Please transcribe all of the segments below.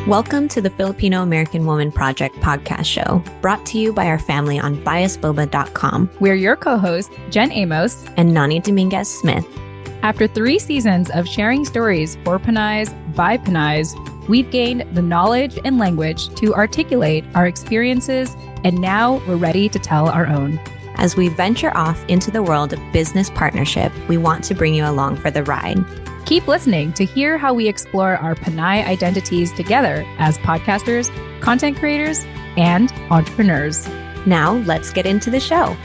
Welcome to the Filipino American Woman Project podcast show, brought to you by our family on biasboba.com. We're your co-hosts, Jen Amos and Nani Dominguez-Smith. After 3 seasons of sharing stories for Pinays by Pinays, we've gained the knowledge and language to articulate our experiences, and now we're ready to tell our own. As we venture off into the world of business partnership, we want to bring you along for the ride. Keep listening to hear how we explore our Pinay identities together as podcasters, content creators, and entrepreneurs. Now, let's get into the show.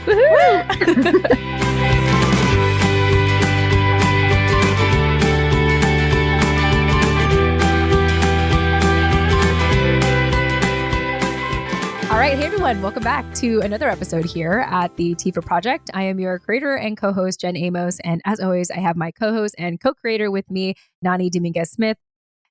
All right, hey everyone, welcome back to another episode here at the TFAW Project. I am your creator and co-host, Jen Amos, and as always, I have my co-host and co-creator with me, Nani Dominguez-Smith.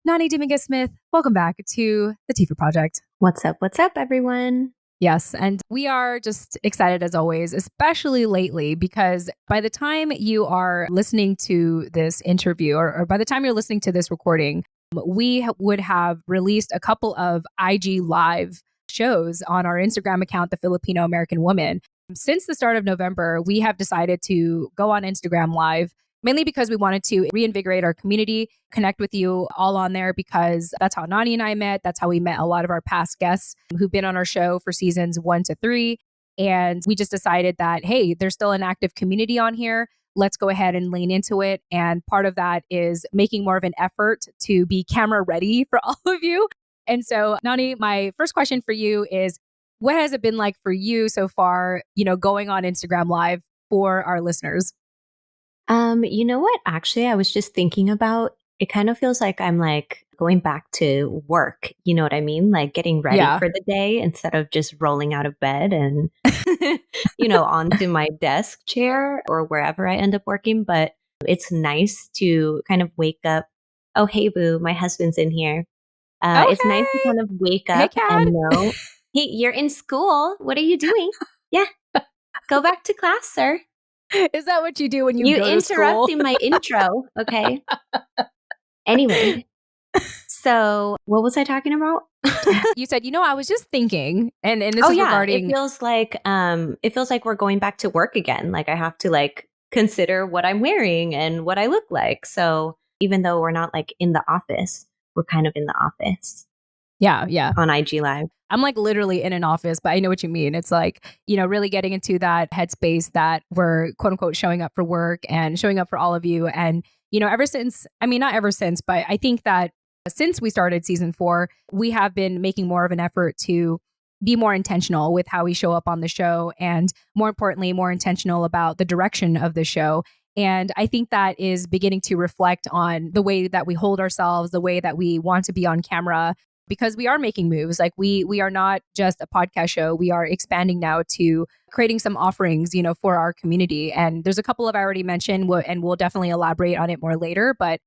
Nani Dominguez-Smith, welcome back to the TFAW Project. What's up, everyone? Yes, and we are just excited as always, especially lately, because by the time you are listening to this interview, or by the time you're listening to this recording, we would have released a couple of IG Live shows on our Instagram account, The Filipino American Woman. Since the start of November, we have decided to go on Instagram Live, mainly because we wanted to reinvigorate our community, connect with you all on there, because that's how Nani and I met. That's how we met a lot of our past guests who've been on our show for seasons 1 to 3. And we just decided that, hey, there's still an active community on here. Let's go ahead and lean into it. And part of that is making more of an effort to be camera ready for all of you. And so, Nani, my first question for you is, what has it been like for you so far, going on Instagram Live for our listeners? You know what? Actually, I was just thinking about, it kind of feels like I'm going back to work. You know what I mean? Like getting ready for the day instead of just rolling out of bed and, onto my desk chair or wherever I end up working. But it's nice to kind of wake up. Oh, hey, boo, my husband's in here. Okay. It's nice to kind of wake up and know, hey, you're in school. What are you doing? Yeah. Go back to class, sir. Is that what you do when you go to school? You interrupting my intro. Okay. Anyway. So what was I talking about? You said, I was just thinking, and this is regarding. It feels like we're going back to work again. Like I have to consider what I'm wearing and what I look like. So even though we're not in the office, we're kind of in the office. Yeah. On IG Live. I'm literally in an office, but I know what you mean. It's really getting into that headspace that we're quote unquote showing up for work and showing up for all of you. And, ever since, not ever since, but I think that since we started season 4, we have been making more of an effort to be more intentional with how we show up on the show. And more importantly, more intentional about the direction of the show. And I think that is beginning to reflect on the way that we hold ourselves, the way that we want to be on camera, because we are making moves. We are not just a podcast show. We are expanding now to creating some offerings, for our community. And there's a couple of I already mentioned, and we'll definitely elaborate on it more later. But,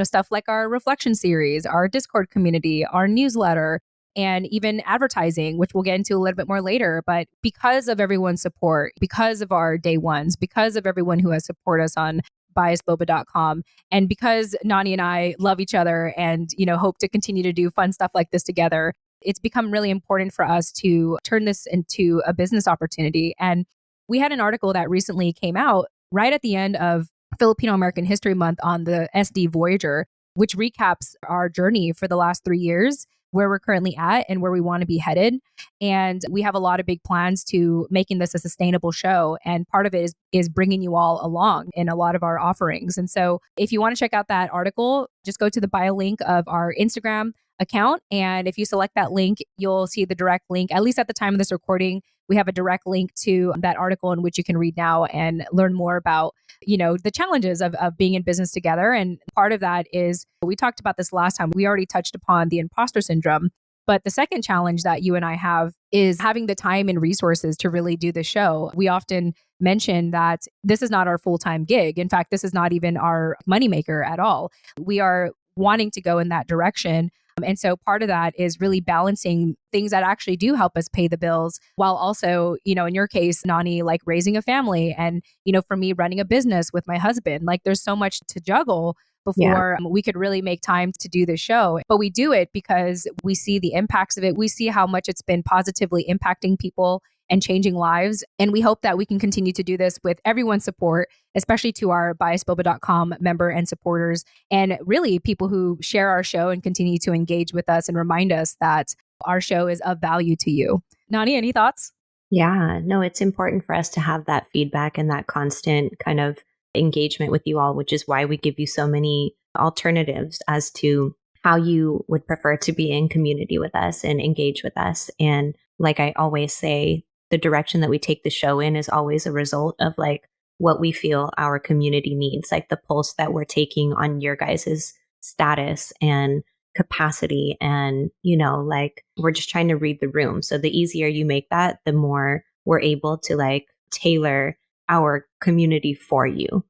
stuff like our reflection series, our Discord community, our newsletter, and even advertising, which we'll get into a little bit more later. But because of everyone's support, because of our day ones, because of everyone who has supported us on biasboba.com, and because Nani and I love each other and, hope to continue to do fun stuff like this together, it's become really important for us to turn this into a business opportunity. And we had an article that recently came out right at the end of Filipino American History Month on the SD Voyager, which recaps our journey for the last 3 years, where we're currently at and where we want to be headed. And we have a lot of big plans to making this a sustainable show. And part of it is bringing you all along in a lot of our offerings. And so if you want to check out that article, just go to the bio link of our Instagram account. And if you select that link, you'll see the direct link. At least at the time of this recording, we have a direct link to that article in which you can read now and learn more about, the challenges of being in business together. And part of that is, we talked about this last time. We already touched upon the imposter syndrome. But the second challenge that you and I have is having the time and resources to really do the show. We often mention that this is not our full-time gig. In fact, this is not even our moneymaker at all. We are wanting to go in that direction. And so part of that is really balancing things that actually do help us pay the bills, while also, in your case, Nani, raising a family, and, for me, running a business with my husband. There's so much to juggle. before we could really make time to do the show. But we do it because we see the impacts of it. We see how much it's been positively impacting people and changing lives. And we hope that we can continue to do this with everyone's support, especially to our biasboba.com member and supporters, and really people who share our show and continue to engage with us and remind us that our show is of value to you. Nani, any thoughts? Yeah, no, it's important for us to have that feedback and that constant kind of engagement with you all, which is why we give you so many alternatives as to how you would prefer to be in community with us and engage with us. And like I always say, the direction that we take the show in is always a result of like what we feel our community needs, like the pulse that we're taking on your guys' status and capacity. And, like we're just trying to read the room. So the easier you make that, the more we're able to like tailor our community for you.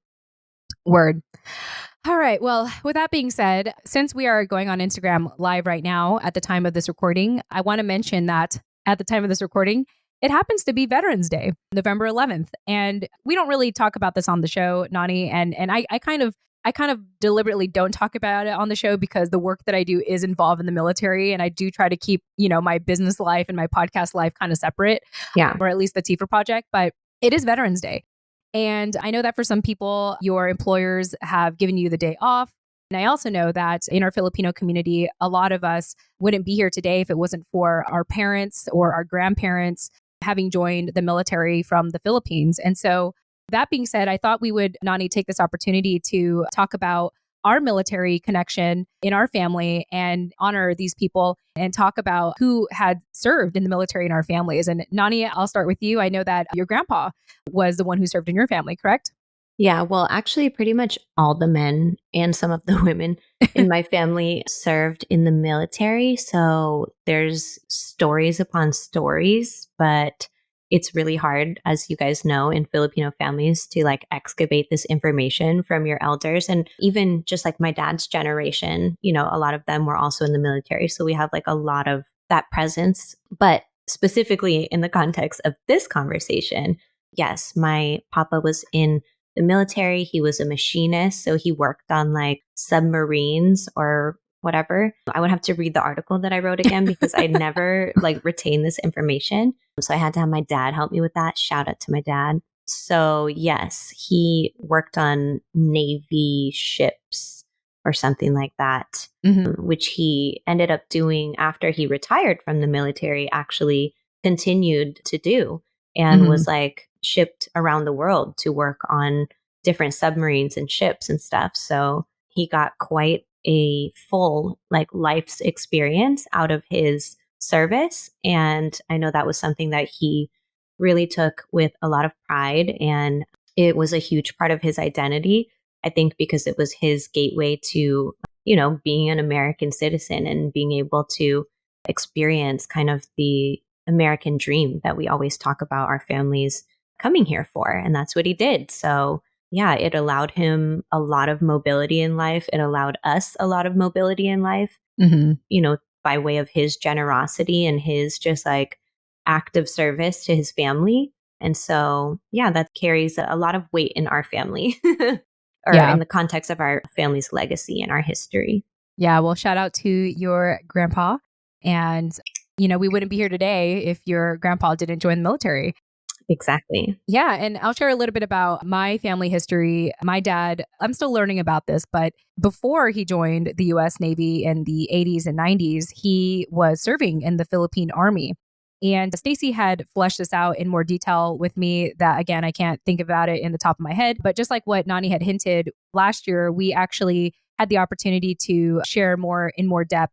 Word. All right. Well, with that being said, since we are going on Instagram live right now at the time of this recording, I want to mention that at the time of this recording, it happens to be Veterans Day, November 11th. And we don't really talk about this on the show, Nani. And I kind of deliberately don't talk about it on the show because the work that I do is involved in the military. And I do try to keep, my business life and my podcast life kind of separate. Yeah. Or at least the TFAW Project. But it is Veterans Day. And I know that for some people, your employers have given you the day off. And I also know that in our Filipino community, a lot of us wouldn't be here today if it wasn't for our parents or our grandparents having joined the military from the Philippines. And so that being said, I thought we would, Nani, take this opportunity to talk about our military connection in our family and honor these people and talk about who had served in the military in our families. And Nani, I'll start with you. I know that your grandpa was the one who served in your family, correct? Yeah, well, actually, pretty much all the men and some of the women in my family served in the military. So there's stories upon stories, but it's really hard, as you guys know, in Filipino families to like excavate this information from your elders. And even just like my dad's generation, a lot of them were also in the military. So we have like a lot of that presence. But specifically in the context of this conversation, yes, my papa was in the military. He was a machinist. So he worked on like submarines or whatever. I would have to read the article that I wrote again because I never like retained this information. So I had to have my dad help me with that. Shout out to my dad. So yes, he worked on Navy ships or something like that, which he ended up doing after he retired from the military, actually continued to do and was like shipped around the world to work on different submarines and ships and stuff. So he got quite a full like life's experience out of his service. And I know that was something that he really took with a lot of pride. And it was a huge part of his identity, I think, because it was his gateway to, being an American citizen and being able to experience kind of the American dream that we always talk about our families coming here for. And that's what he did. So yeah, it allowed him a lot of mobility in life. It allowed us a lot of mobility in life, by way of his generosity and his just like active service to his family. And so, yeah, that carries a lot of weight in our family or in the context of our family's legacy and our history. Yeah. Well, shout out to your grandpa. And, we wouldn't be here today if your grandpa didn't join the military. Exactly. Yeah. And I'll share a little bit about my family history. My dad, I'm still learning about this, but before he joined the US Navy in the 80s and 90s, he was serving in the Philippine Army. And Stacey had fleshed this out in more detail with me that, again, I can't think about it in the top of my head. But just like what Nani had hinted last year, we actually had the opportunity to share in more depth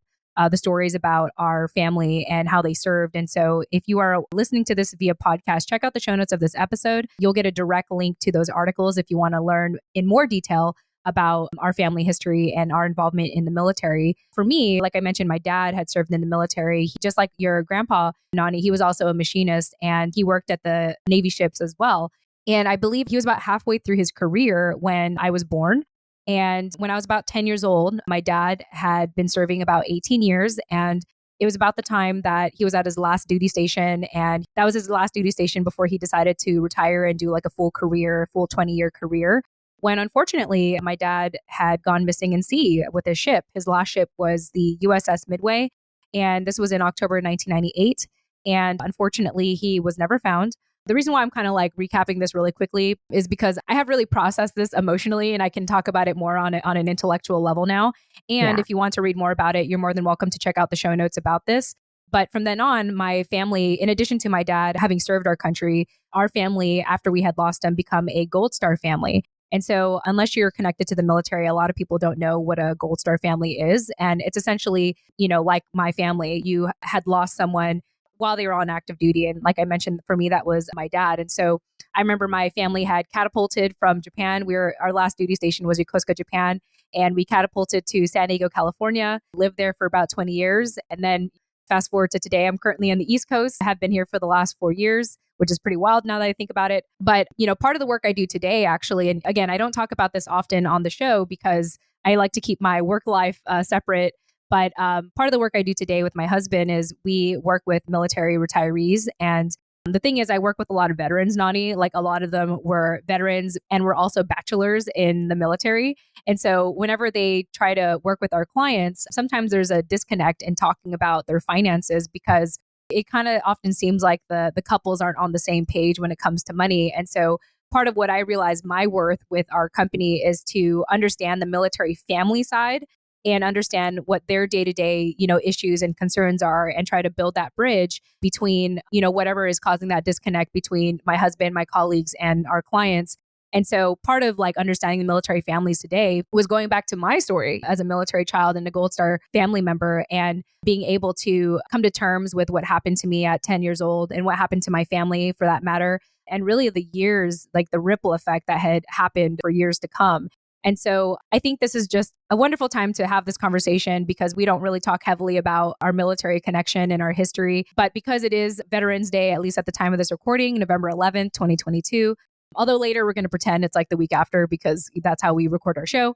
the stories about our family and how they served. And so if you are listening to this via podcast, check out the show notes of this episode. You'll get a direct link to those articles if you want to learn in more detail about our family history and our involvement in the military. For me, like I mentioned, my dad had served in the military. Just like your grandpa, Nani, he was also a machinist and he worked at the Navy ships as well. And I believe he was about halfway through his career when I was born. And when I was about 10 years old, my dad had been serving about 18 years. And it was about the time that he was at his last duty station. And that was his last duty station before he decided to retire and do like a full 20-year career. when unfortunately my dad had gone missing in sea with his ship. His last ship was the USS Midway, and this was in October 1998. And unfortunately, he was never found. The reason why I'm kind of like recapping this really quickly is because I have really processed this emotionally and I can talk about it more on an intellectual level now. And Yeah. if you want to read more about it, you're more than welcome to check out the show notes about this. But from then on, my family, in addition to my dad having served our country, our family, after we had lost him, become a Gold Star family. And so, unless you're connected to the military, a lot of people don't know what a Gold Star family is. And it's essentially, like my family, you had lost someone while they were on active duty. And like I mentioned, for me, that was my dad. And so I remember my family had catapulted from Japan. Our last duty station was Yokosuka, Japan. And we catapulted to San Diego, California, lived there for about 20 years. And then fast forward to today, I'm currently on the East Coast. I have been here for the last 4 years, which is pretty wild now that I think about it. But, part of the work I do today, actually, and again, I don't talk about this often on the show because I like to keep my work life separate. But part of the work I do today with my husband is we work with military retirees. And the thing is, I work with a lot of veterans, Nani. Like a lot of them were veterans and were also bachelors in the military. And so whenever they try to work with our clients, sometimes there's a disconnect in talking about their finances because it kind of often seems like the couples aren't on the same page when it comes to money. And so part of what I realize my worth with our company is to understand the military family side and understand what their day-to-day, issues and concerns are and try to build that bridge between, whatever is causing that disconnect between my husband, my colleagues, and our clients. And so part of like understanding the military families today was going back to my story as a military child and a Gold Star family member and being able to come to terms with what happened to me at 10 years old and what happened to my family for that matter. And really the years, like the ripple effect that had happened for years to come. And so I think this is just a wonderful time to have this conversation because we don't really talk heavily about our military connection and our history. But because it is Veterans Day, at least at the time of this recording, November 11th, 2022, although later we're going to pretend it's like the week after because that's how we record our show.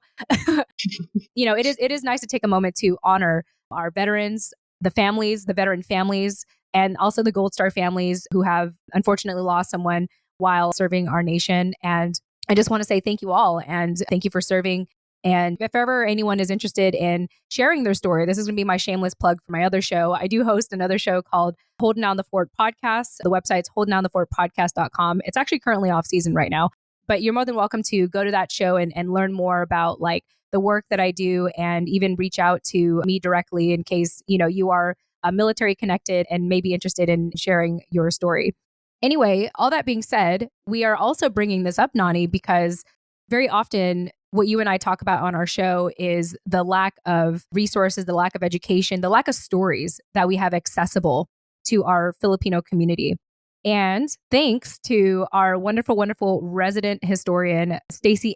It is nice to take a moment to honor our veterans, the families, the veteran families, and also the Gold Star families who have unfortunately lost someone while serving our nation. And I just want to say thank you all and thank you for serving. And if ever anyone is interested in sharing their story, this is going to be my shameless plug for my other show. I do host another show called Holding Down the Fort Podcast. The website's holdingdownthefortpodcast.com. It's actually currently off season right now, but you're more than welcome to go to that show and learn more about like the work that I do and even reach out to me directly in case, you are military connected and may be interested in sharing your story. Anyway, all that being said, we are also bringing this up, Nani, because very often what you and I talk about on our show is the lack of resources, the lack of education, the lack of stories that we have accessible to our Filipino community. And thanks to our wonderful, wonderful resident historian, Stacey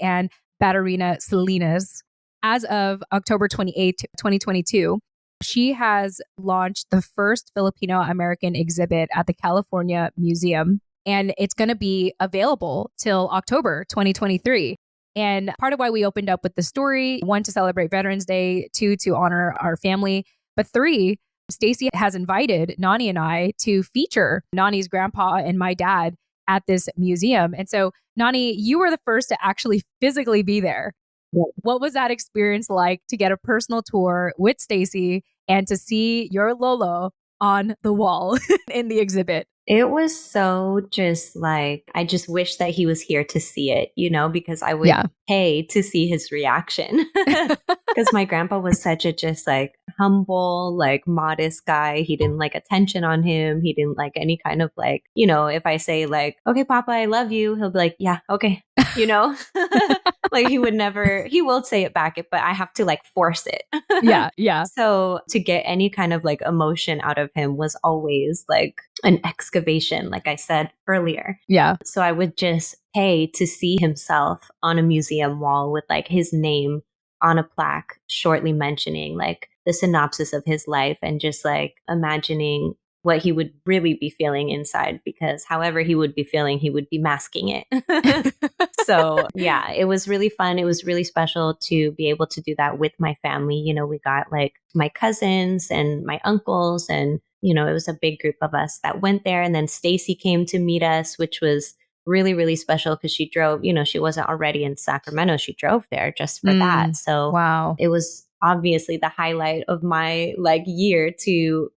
Salinas, as of October 28th, 2022, she has launched the first Filipino American exhibit at the California Museum, and it's going to be available till October 2023. And part of why we opened up with the story, one, to celebrate Veterans Day, two, to honor our family, but three, Stacey has invited Nani and I to feature Nani's grandpa and my dad at this museum. And so, Nani, you were the first to actually physically be there. What was that experience like to get a personal tour with Stacey and to see your Lolo on the wall in the exhibit? It was so just like, I just wish that he was here to see it, because I would pay to see his reaction. Because my grandpa was such a just like humble, like modest guy. He didn't like attention on him. He didn't like any kind of like, if I say like, okay, Papa, I love you, he'll be like, yeah, okay. Like he will say it back, but I have to like force it. Yeah. So to get any kind of like emotion out of him was always like an excavation, like I said earlier. Yeah. So I would just pay to see himself on a museum wall with like his name on a plaque shortly mentioning like the synopsis of his life and just like imagining what he would really be feeling inside, because however he would be feeling, he would be masking it. So yeah, it was really fun. It was really special to be able to do that with my family. We got like my cousins and my uncles, and it was a big group of us that went there. And then Stacey came to meet us, which was really, really special because she drove, she wasn't already in Sacramento. She drove there just for that. So wow. it was obviously the highlight of my year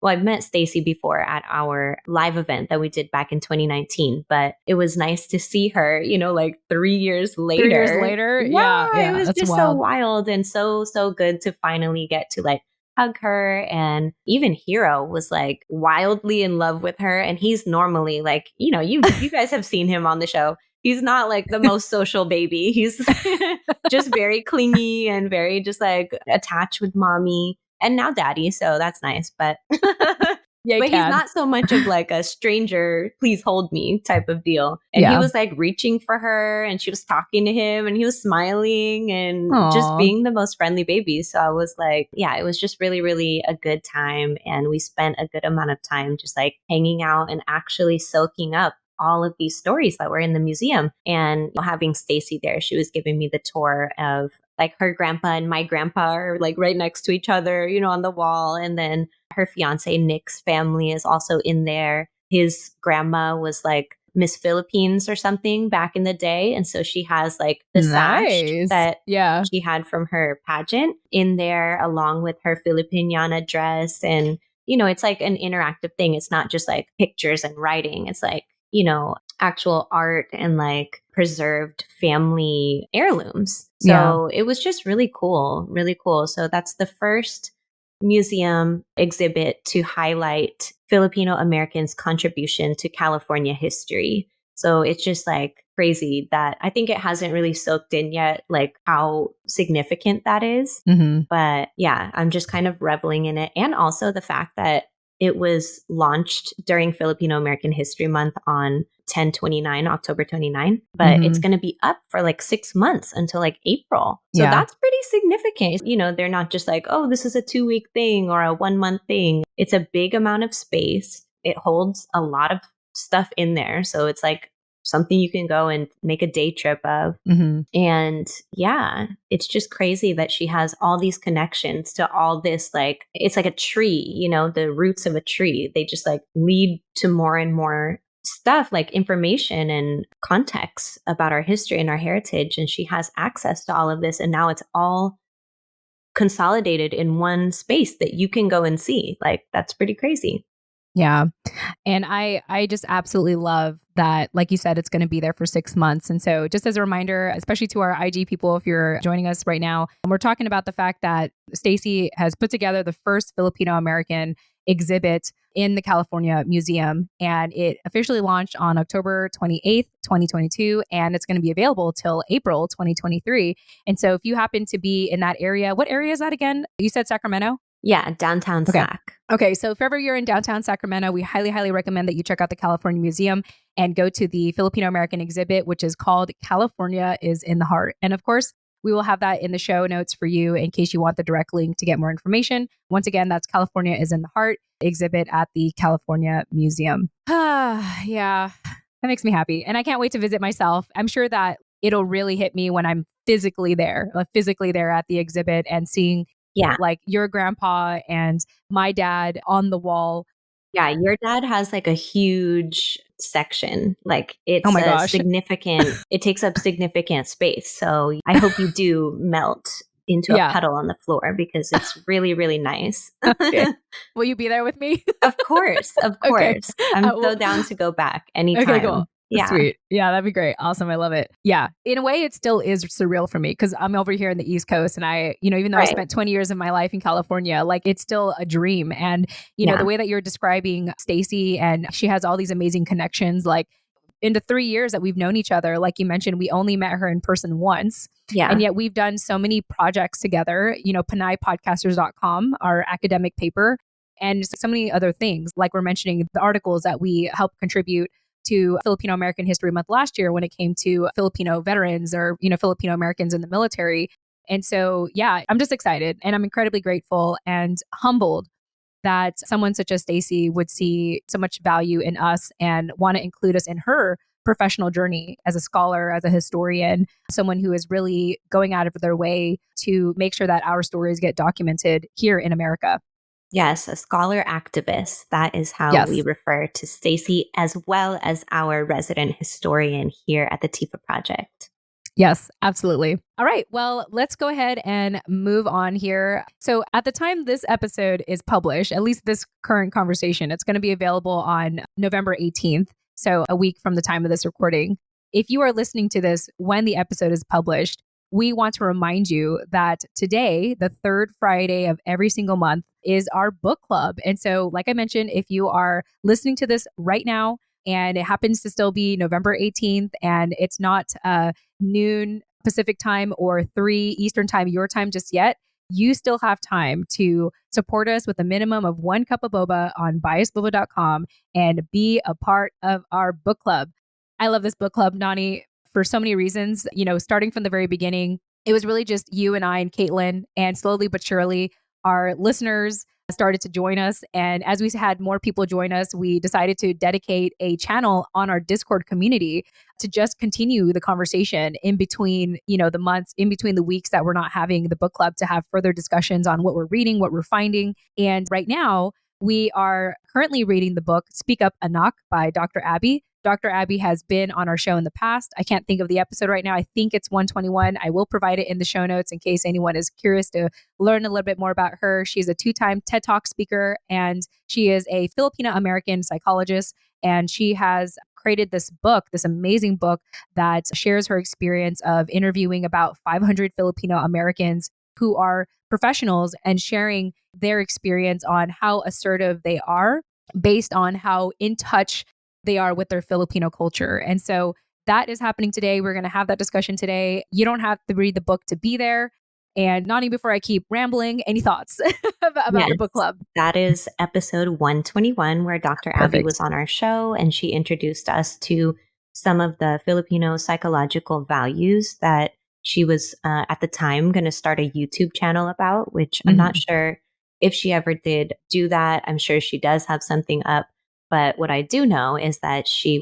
I've met Stacey before at our live event that we did back in 2019, but it was nice to see her, 3 years later. 3 years later? Yeah. It was that's just wild. so wild and so good to finally get to hug her. And even Hero was wildly in love with her. And he's normally you guys have seen him on the show. He's not the most social baby. He's just very clingy and very just attached with mommy and now daddy. So that's nice. But but he's not so much of a stranger, please hold me type of deal. And he was reaching for her and she was talking to him and he was smiling and just being the most friendly baby. So I was it was just really, really a good time. And we spent a good amount of time just hanging out and actually soaking up all of these stories that were in the museum. And having Stacey there, she was giving me the tour of her grandpa and my grandpa are right next to each other, on the wall. And then her fiance Nick's family is also in there. His grandma was Miss Philippines or something back in the day. And so she has the sash that she had from her pageant in there along with her Filipiniana dress. And, it's an interactive thing. It's not just pictures and writing. It's actual art and preserved family heirlooms. So it was just really cool, really cool. So that's the first museum exhibit to highlight Filipino Americans' contribution to California history. So it's just crazy that I think it hasn't really soaked in yet, how significant that is. Mm-hmm. But yeah, I'm just kind of reveling in it. And also the fact that it was launched during Filipino American History Month on October 29, but it's going to be up for 6 months until April. So that's pretty significant. They're not just oh, this is a 2-week thing or a 1-month thing. It's a big amount of space. It holds a lot of stuff in there. So it's something you can go and make a day trip of. Mm-hmm. And yeah, it's just crazy that she has all these connections to all this, it's like a tree, the roots of a tree. They just lead to more and more stuff information and context about our history and our heritage. And she has access to all of this. And now it's all consolidated in one space that you can go and see. That's pretty crazy. Yeah. And I just absolutely love that, like you said, it's going to be there for 6 months. And so just as a reminder, especially to our IG people, if you're joining us right now, we're talking about the fact that Stacey has put together the first Filipino American exhibit in the California Museum. And it officially launched on October 28th, 2022. And it's going to be available till April 2023. And so if you happen to be in that area, what area is that again? You said Sacramento? Yeah, downtown Sac. Okay, so if ever you're in downtown Sacramento, we highly, highly recommend that you check out the California Museum and go to the Filipino American exhibit, which is called California is in the Heart. And of course, we will have that in the show notes for you in case you want the direct link to get more information. Once again, that's California is in the Heart exhibit at the California Museum. Yeah, that makes me happy. And I can't wait to visit myself. I'm sure that it'll really hit me when I'm physically there at the exhibit and seeing your grandpa and my dad on the wall. Yeah, your dad has a huge section. It's oh my gosh. significant, it takes up significant space. So I hope you do melt into a puddle on the floor because it's really, really nice. Okay. Will you be there with me? Of course. Okay. I'm so down to go back anytime. Okay, cool. Yeah. Sweet. Yeah, that'd be great. Awesome. I love it. Yeah. In a way, it still is surreal for me because I'm over here in the East Coast and I, even though I spent 20 years of my life in California, it's still a dream. And, the way that you're describing Stacey and she has all these amazing connections, in the 3 years that we've known each other, like you mentioned, we only met her in person once. Yeah. And yet we've done so many projects together, PanayPodcasters.com, our academic paper, and so many other things. Like we're mentioning the articles that we helped contribute to Filipino American History Month last year when it came to Filipino veterans or, Filipino Americans in the military. And so, yeah, I'm just excited and I'm incredibly grateful and humbled that someone such as Stacey would see so much value in us and want to include us in her professional journey as a scholar, as a historian, someone who is really going out of their way to make sure that our stories get documented here in America. Yes, a scholar activist. That is how we Yes. refer to Stacey, as well as our resident historian here at the TFAW Project. Yes, absolutely. All right. Well, let's go ahead and move on here. So, at the time this episode is published, at least this current conversation, it's going to be available on November 18th. So, a week from the time of this recording. If you are listening to this when the episode is published, we want to remind you that today, the third Friday of every single month, is our book club. And so, like I mentioned, if you are listening to this right now, and it happens to still be November 18th, and it's not noon Pacific time or 3 Eastern time, your time just yet, you still have time to support us with a minimum of 1 cup of boba on biasboba.com and be a part of our book club. I love this book club, Nani, for so many reasons. You know, starting from the very beginning, it was really just you and I and Caitlin, and slowly but surely, our listeners started to join us. And as we had more people join us, we decided to dedicate a channel on our Discord community to just continue the conversation in between, the months, in between the weeks that we're not having the book club, to have further discussions on what we're reading, what we're finding. And right now, we are currently reading the book Speak Up Anak by Dr. Abby. Dr. Abby has been on our show in the past. I can't think of the episode right now. I think it's 121. I will provide it in the show notes in case anyone is curious to learn a little bit more about her. She's a 2-time TED Talk speaker, and she is a Filipino American psychologist. And she has created this book, this amazing book that shares her experience of interviewing about 500 Filipino Americans who are professionals and sharing their experience on how assertive they are based on how in touch they are with their Filipino culture. And so that is happening today. We're going to have that discussion today. You don't have to read the book to be there. And Nani, before I keep rambling, any thoughts about the book club? That is episode 121, where Dr. Perfect. Abby was on our show, and she introduced us to some of the Filipino psychological values that she was at the time going to start a YouTube channel about, which I'm not sure if she ever did do that. I'm sure she does have something up. But what I do know is that she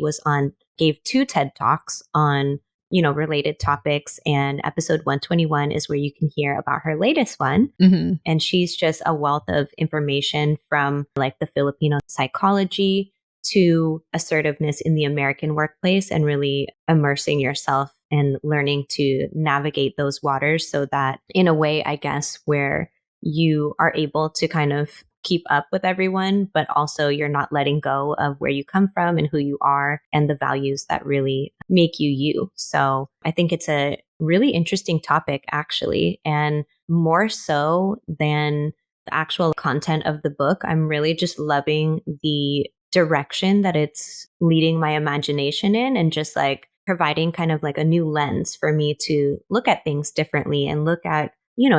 gave 2 TED Talks on, related topics. And episode 121 is where you can hear about her latest one. And she's just a wealth of information, from like the Filipino psychology to assertiveness in the American workplace, and really immersing yourself and learning to navigate those waters, so that in a way, I guess, where you are able to kind of keep up with everyone, but also you're not letting go of where you come from and who you are and the values that really make you you. So I think it's a really interesting topic, actually. And more so than the actual content of the book, I'm really just loving the direction that it's leading my imagination in, and just like providing kind of like a new lens for me to look at things differently, and look at,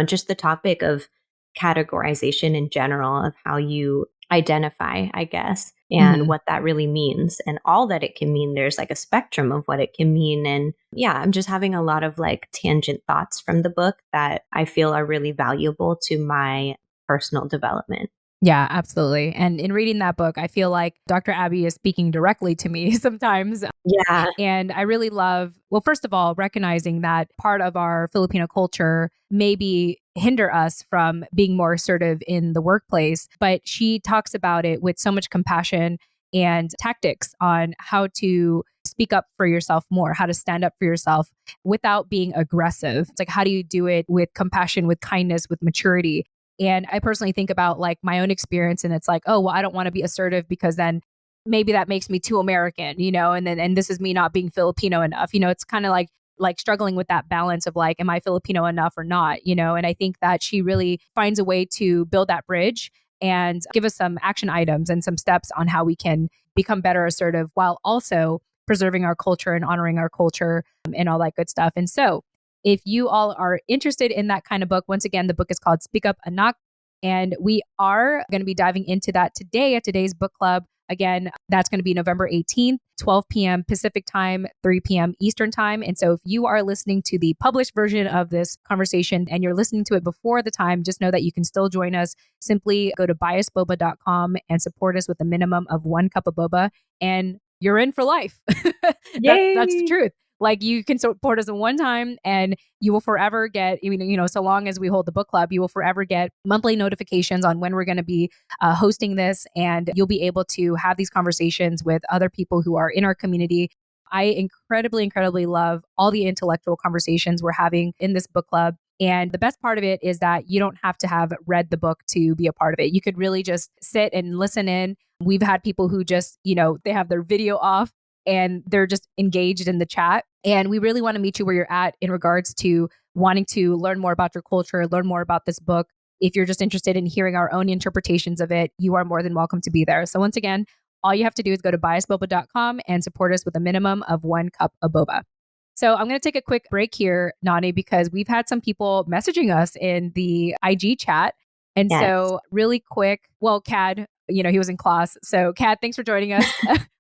just the topic of categorization in general, of how you identify, I guess, and what that really means, and all that it can mean. There's like a spectrum of what it can mean. And yeah, I'm just having a lot of like tangent thoughts from the book that I feel are really valuable to my personal development. Yeah, absolutely. And in reading that book, I feel like Dr. Abby is speaking directly to me sometimes. Yeah. And I really love, well, first of all, recognizing that part of our Filipino culture maybe hinder us from being more assertive in the workplace. But she talks about it with so much compassion and tactics on how to speak up for yourself more, how to stand up for yourself without being aggressive. It's like, how do you do it with compassion, with kindness, with maturity? And I personally think about like my own experience, and it's like, oh, well, I don't want to be assertive because then maybe that makes me too American, and this is me not being Filipino enough. It's kind of like struggling with that balance of like, am I Filipino enough or not? And I think that she really finds a way to build that bridge and give us some action items and some steps on how we can become better assertive while also preserving our culture and honoring our culture, and all that good stuff. And so if you all are interested in that kind of book, once again, the book is called Speak Up Anak, and we are going to be diving into that today at today's book club. Again, that's going to be November 18th, 12 p.m. Pacific time, 3 p.m. Eastern time. And so if you are listening to the published version of this conversation and you're listening to it before the time, just know that you can still join us. Simply go to biasboba.com and support us with a minimum of 1 cup of boba, and you're in for life. That's the truth. Like you can support us in one time and you will forever get, so long as we hold the book club, you will forever get monthly notifications on when we're going to be hosting this. And you'll be able to have these conversations with other people who are in our community. I incredibly love all the intellectual conversations we're having in this book club. And the best part of it is that you don't have to have read the book to be a part of it. You could really just sit and listen in. We've had people who just, they have their video off and they're just engaged in the chat. And we really want to meet you where you're at in regards to wanting to learn more about your culture, learn more about this book. If you're just interested in hearing our own interpretations of it, you are more than welcome to be there. So once again, all you have to do is go to biasboba.com and support us with a minimum of 1 cup of boba. So I'm going to take a quick break here, Nani, because we've had some people messaging us in the IG chat. And so really quick, well, Cad, he was in class. So Cad, thanks for joining us.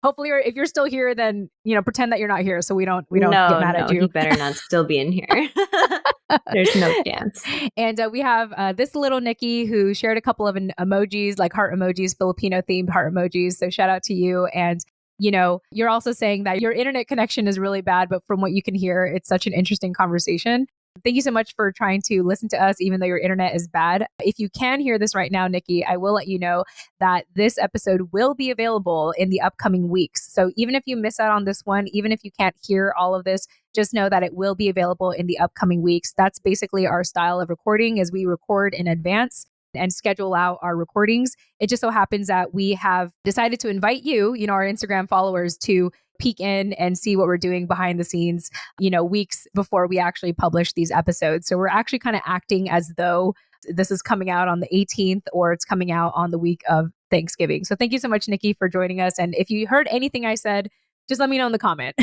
Hopefully, if you're still here, then, pretend that you're not here so we don't get mad at you. He better not still be in here. There's no chance. And we have this little Nikki who shared a couple of emojis, like heart emojis, Filipino themed heart emojis. So shout out to you. And you're also saying that your internet connection is really bad, but from what you can hear, it's such an interesting conversation. Thank you so much for trying to listen to us, even though your internet is bad. If you can hear this right now, Nikki, I will let you know that this episode will be available in the upcoming weeks. So even if you miss out on this one, even if you can't hear all of this, just know that it will be available in the upcoming weeks. That's basically our style of recording, as we record in advance and schedule out our recordings. It just so happens that we have decided to invite you, our Instagram followers, to peek in and see what we're doing behind the scenes, weeks before we actually publish these episodes. So we're actually kind of acting as though this is coming out on the 18th or it's coming out on the week of Thanksgiving. So thank you so much, Nikki, for joining us. And if you heard anything I said, just let me know in the comment.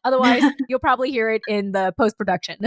Otherwise, you'll probably hear it in the post-production.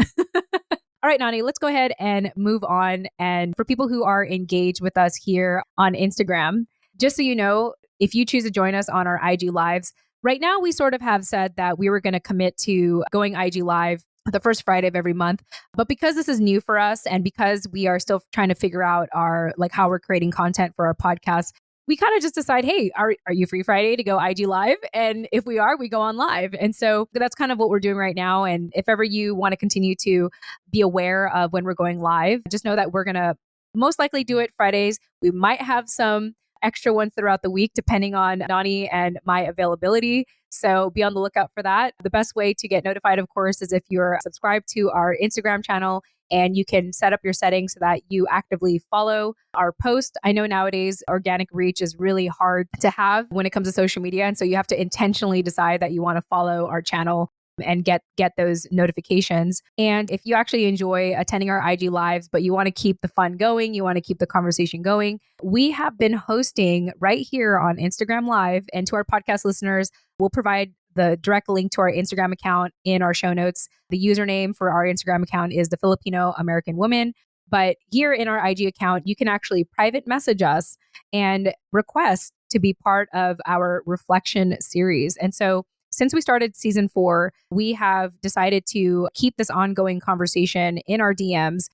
All right, Nani, let's go ahead and move on. And for people who are engaged with us here on Instagram, just so you know, if you choose to join us on our IG Lives, right now we sort of have said that we were going to commit to going IG Live the first Friday of every month. But because this is new for us and because we are still trying to figure out how we're creating content for our podcast, we kind of just decide, hey, are you free Friday to go IG Live? And if we are, we go on live. And so that's kind of what we're doing right now. And if ever you want to continue to be aware of when we're going live, just know that we're going to most likely do it Fridays. We might have some extra ones throughout the week, depending on Nani and my availability. So be on the lookout for that. The best way to get notified, of course, is if you're subscribed to our Instagram channel, and you can set up your settings so that you actively follow our post. I know nowadays organic reach is really hard to have when it comes to social media. And so you have to intentionally decide that you want to follow our channel and get those notifications. And if you actually enjoy attending our IG Lives, but you want to keep the fun going, you want to keep the conversation going, we have been hosting right here on Instagram Live. And to our podcast listeners, we'll provide the direct link to our Instagram account in our show notes. The username for our Instagram account is the Filipino American Woman. But here in our IG account, you can actually private message us and request to be part of our reflection series. And so since we started season 4, we have decided to keep this ongoing conversation in our DMs.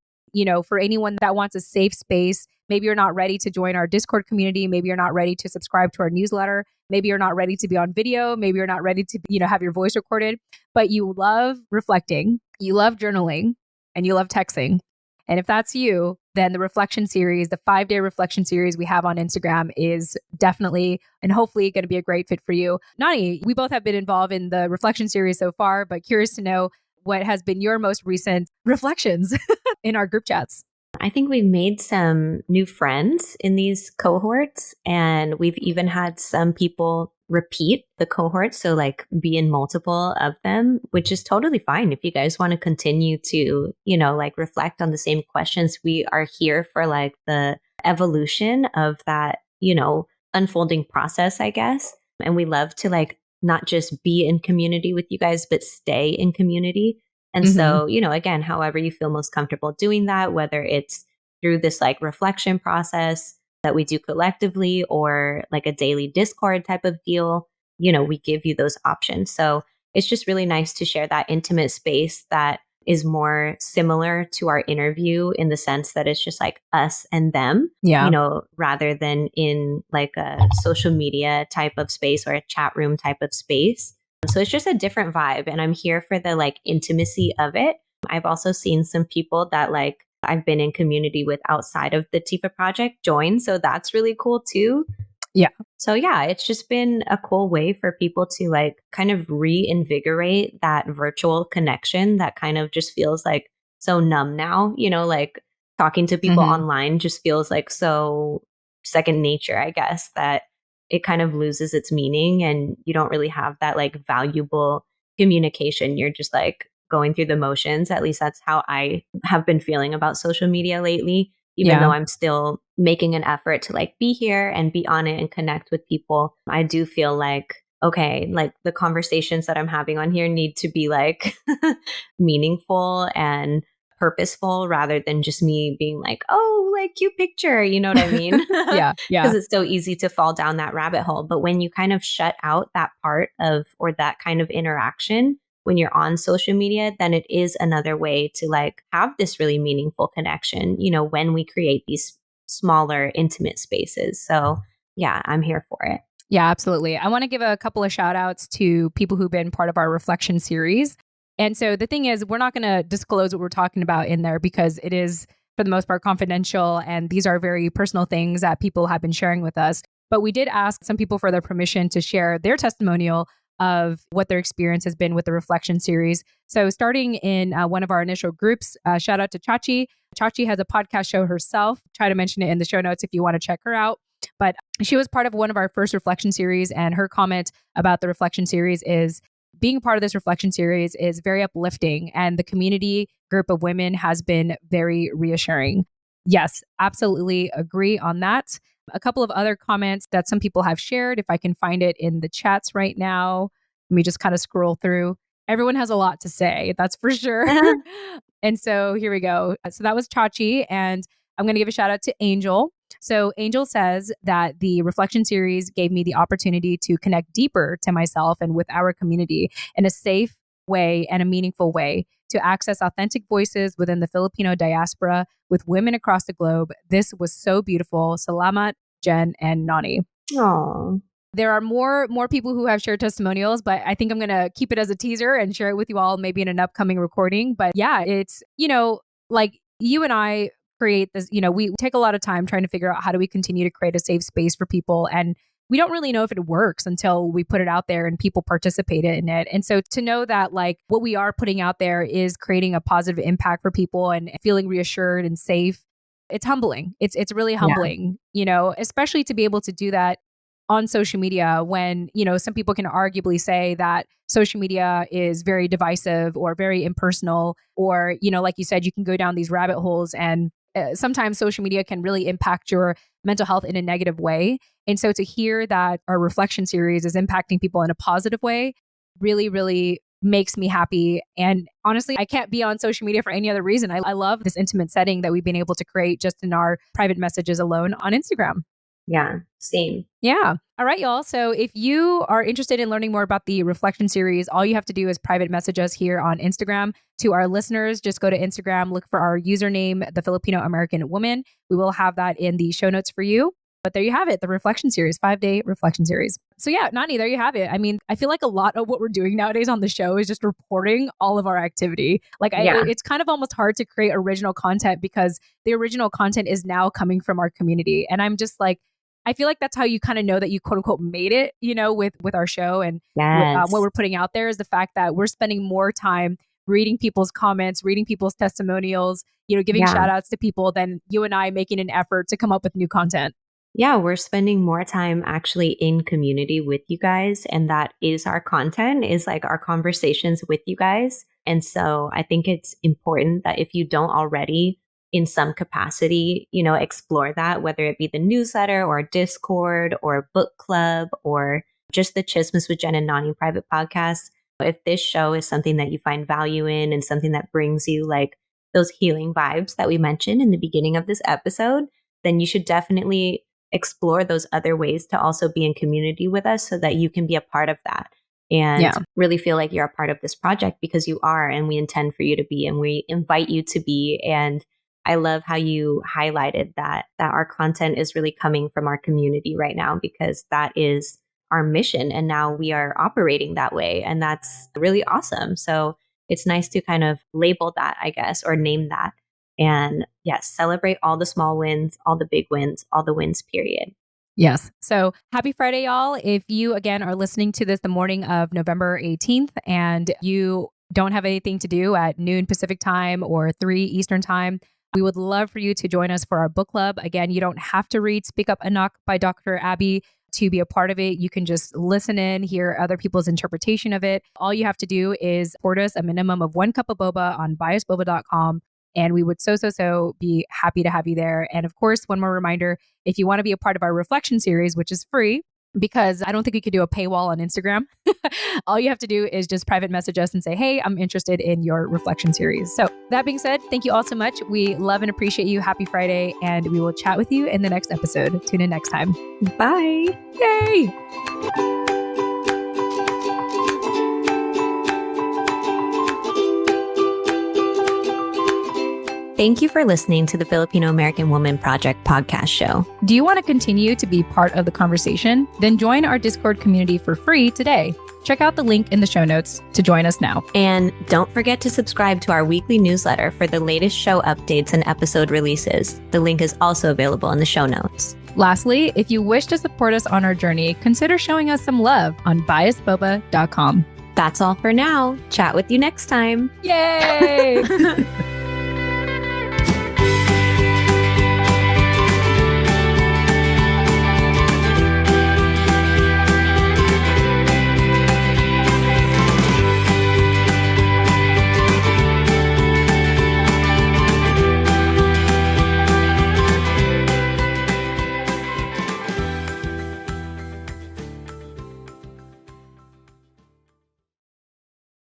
For anyone that wants a safe space, maybe you're not ready to join our Discord community. Maybe you're not ready to subscribe to our newsletter. Maybe you're not ready to be on video. Maybe you're not ready to, have your voice recorded, but you love reflecting, you love journaling, and you love texting. And if that's you, then the reflection series, the 5-day reflection series we have on Instagram is definitely and hopefully going to be a great fit for you. Nani, we both have been involved in the reflection series so far, but curious to know what has been your most recent reflections in our group chats. I think we've made some new friends in these cohorts, and we've even had some people repeat the cohort. So be in multiple of them, which is totally fine. If you guys want to continue to, reflect on the same questions, we are here for the evolution of that, unfolding process, I guess. And we love to not just be in community with you guys, but stay in community. And so, again, however you feel most comfortable doing that, whether it's through this reflection process that we do collectively or a daily Discord type of deal, we give you those options. So it's just really nice to share that intimate space that is more similar to our interview in the sense that it's just us and them, rather than in a social media type of space or a chat room type of space. So it's just a different vibe. And I'm here for the like intimacy of it. I've also seen some people that like I've been in community with outside of the TFAW Project join. So that's really cool too. Yeah. So yeah, it's just been a cool way for people to like kind of reinvigorate that virtual connection that kind of just feels like so numb now, like talking to people online just feels like so second nature, I guess, that it kind of loses its meaning and you don't really have that like valuable communication. You're just like going through the motions. At least that's how I have been feeling about social media lately, even though I'm still making an effort to like be here and be on it and connect with people. I do feel like, okay, like the conversations that I'm having on here need to be like meaningful and purposeful rather than just me being like, oh, like cute picture, you know what I mean? Yeah. Because it's so easy to fall down that rabbit hole. But when you kind of shut out that part of or that kind of interaction, when you're on social media, then it is another way to like have this really meaningful connection, when we create these smaller, intimate spaces. So yeah, I'm here for it. Yeah, absolutely. I want to give a couple of shout outs to people who've been part of our reflection series. And so the thing is, we're not going to disclose what we're talking about in there because it is, for the most part, confidential. And these are very personal things that people have been sharing with us. But we did ask some people for their permission to share their testimonial of what their experience has been with the reflection series. So starting in one of our initial groups, shout out to Chachi. Chachi has a podcast show herself. Try to mention it in the show notes if you want to check her out. But she was part of one of our first reflection series, and her comment about the reflection series is being a part of this reflection series is very uplifting, and the community group of women has been very reassuring. Yes, absolutely agree on that. A couple of other comments that some people have shared, if I can find it in the chats right now, let me just kind of scroll through. Everyone has a lot to say, that's for sure. And so here we go. So that was Chachi, and I'm going to give a shout out to Angel. So Angel says that the reflection series gave me the opportunity to connect deeper to myself and with our community in a safe way and a meaningful way to access authentic voices within the Filipino diaspora with women across the globe. This was so beautiful. Salamat, Jen and Nani. Aww. There are more people who have shared testimonials, but I think I'm going to keep it as a teaser and share it with you all maybe in an upcoming recording. But yeah, it's, like you and I create this, we take a lot of time trying to figure out how do we continue to create a safe space for people. And we don't really know if it works until we put it out there and people participate in it. And so to know that like what we are putting out there is creating a positive impact for people and feeling reassured and safe, it's humbling. It's really humbling, especially to be able to do that on social media when, some people can arguably say that social media is very divisive or very impersonal, or, like you said, you can go down these rabbit holes and sometimes social media can really impact your mental health in a negative way. And so to hear that our reflection series is impacting people in a positive way really, really makes me happy. And honestly, I can't be on social media for any other reason. I love this intimate setting that we've been able to create just in our private messages alone on Instagram. Yeah, same. Yeah. All right, y'all. So if you are interested in learning more about the reflection series, all you have to do is private message us here on Instagram. To our listeners, just go to Instagram, look for our username, The Filipino American Woman. We will have that in the show notes for you. But there you have it, the reflection series, 5-day reflection series. So yeah, Nani, there you have it. I mean, I feel like a lot of what we're doing nowadays on the show is just reporting all of our activity. Like it's kind of almost hard to create original content because the original content is now coming from our community. And I'm just like, I feel like that's how you kind of know that you quote unquote made it, with our show and what we're putting out there is the fact that we're spending more time reading people's comments, reading people's testimonials, giving shout outs to people than you and I making an effort to come up with new content. Yeah, we're spending more time actually in community with you guys. And that is our content, is like our conversations with you guys. And so I think it's important that if you don't already in some capacity, explore that, whether it be the newsletter or Discord or book club or just the Chismes with Jen and Nani private podcast. If this show is something that you find value in and something that brings you like those healing vibes that we mentioned in the beginning of this episode, then you should definitely explore those other ways to also be in community with us so that you can be a part of that and really feel like you're a part of this project because you are, and we intend for you to be, and we invite you to be. And I love how you highlighted that our content is really coming from our community right now, because that is our mission. And now we are operating that way. And that's really awesome. So it's nice to kind of label that, I guess, or name that. And yes, celebrate all the small wins, all the big wins, all the wins, period. Yes. So happy Friday, y'all. If you, again, are listening to this the morning of November 18th and you don't have anything to do at noon Pacific time or 3 Eastern time, we would love for you to join us for our book club. Again, you don't have to read Speak Up and Knock by Dr. Abby to be a part of it. You can just listen in, hear other people's interpretation of it. All you have to do is support us a minimum of 1 cup of boba on biasboba.com. And we would so be happy to have you there. And of course, one more reminder, if you want to be a part of our reflection series, which is free, because I don't think we could do a paywall on Instagram. All you have to do is just private message us and say, hey, I'm interested in your reflection series. So that being said, thank you all so much. We love and appreciate you. Happy Friday. And we will chat with you in the next episode. Tune in next time. Bye. Yay. Thank you for listening to the Filipino American Woman Project podcast show. Do you want to continue to be part of the conversation? Then join our Discord community for free today. Check out the link in the show notes to join us now. And don't forget to subscribe to our weekly newsletter for the latest show updates and episode releases. The link is also available in the show notes. Lastly, if you wish to support us on our journey, consider showing us some love on biasboba.com. That's all for now. Chat with you next time. Yay!